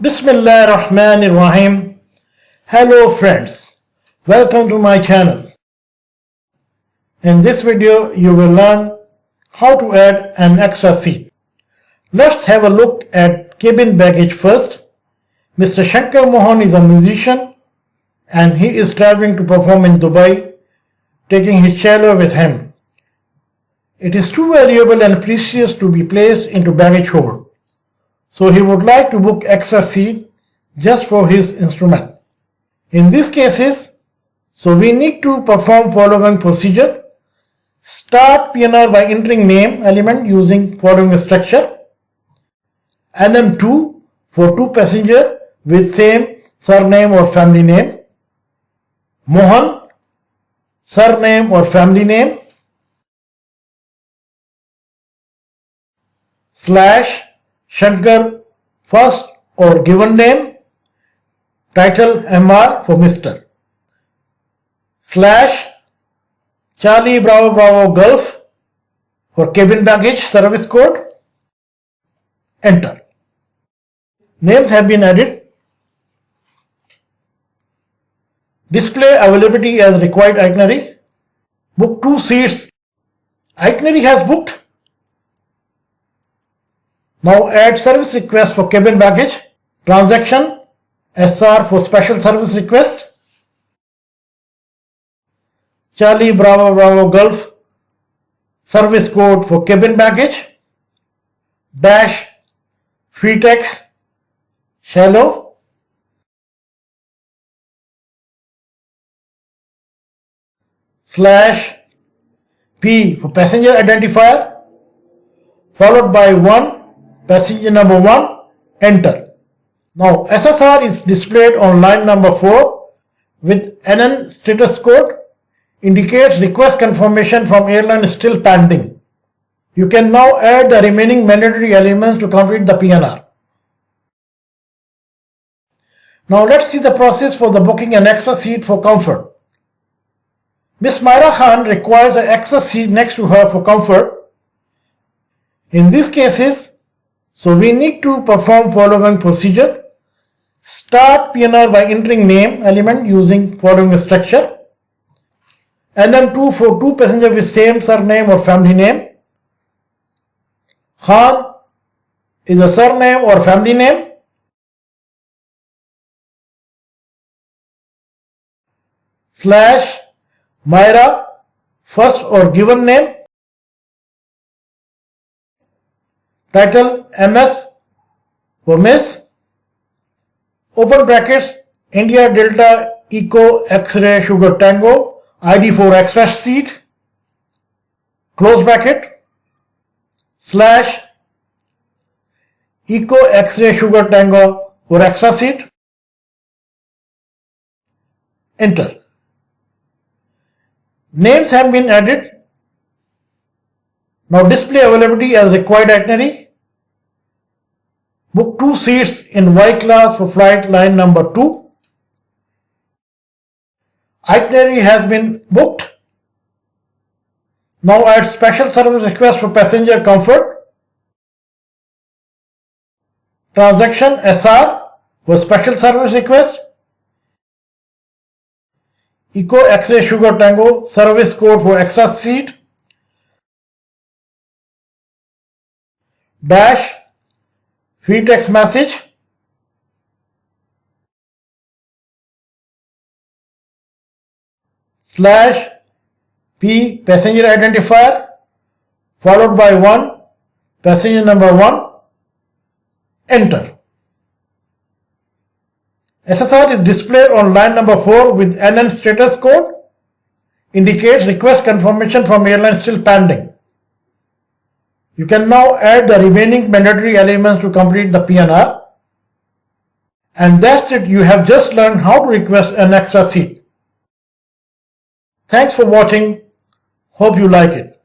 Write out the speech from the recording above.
Bismillahirrahmanirrahim. Hello friends, welcome to my channel. In this video you will learn how to add an extra seat. Let's have a look at cabin baggage first. Mr. Shankar Mohan is a musician and he is traveling to perform in Dubai, taking his cello with him. It is too valuable and precious to be placed into baggage hold. So he would like to book extra seat just for his instrument. In these cases, we need to perform following procedure. Start PNR by entering name element using following structure. NM2 for two passenger with same surname or family name. Mohan, surname or family name. / Shankar, first or given name, title MR for Mr. / Charlie Bravo Bravo Gulf for cabin baggage service code, enter. Names have been added. Display availability as required itinerary. Book 2 seats. Itinerary has booked. Now add service request for cabin baggage. Transaction SR for special service request. Charlie Bravo Bravo Gulf service code for cabin baggage. Dash free text shallow. / P for passenger identifier followed by 1 passenger number 1, enter. Now SSR is displayed on line number 4 with NN status code, indicates request confirmation from airline still pending. You can now add the remaining mandatory elements to complete the PNR. Now let's see the process for the booking an extra seat for comfort. Miss Myra Khan requires an extra seat next to her for comfort. In these cases, we need to perform following procedure. Start PNR by entering name element using following structure. NM2 for two passenger with same surname or family name. Khan is a surname or family name. / Myra, first or given name. Title MS for Miss. Open brackets India Delta Echo X-ray Sugar Tango ID for extra seat. Close bracket / Echo X-ray Sugar Tango for extra seat. Enter. Names have been added. Now display availability as required itinerary. Book 2 seats in Y class for flight line number 2. Itinerary has been booked. Now add special service request for passenger comfort. Transaction SR for special service request. Echo X-ray Sugar Tango service code for extra seat. Dash free text message / P passenger identifier followed by 1 passenger number 1, enter. SSR is displayed on line number 4 with NN status code, indicates request confirmation from airline still pending. You can now add the remaining mandatory elements to complete the PNR. And that's it, you have just learned how to request an extra seat. Thanks for watching. Hope you like it.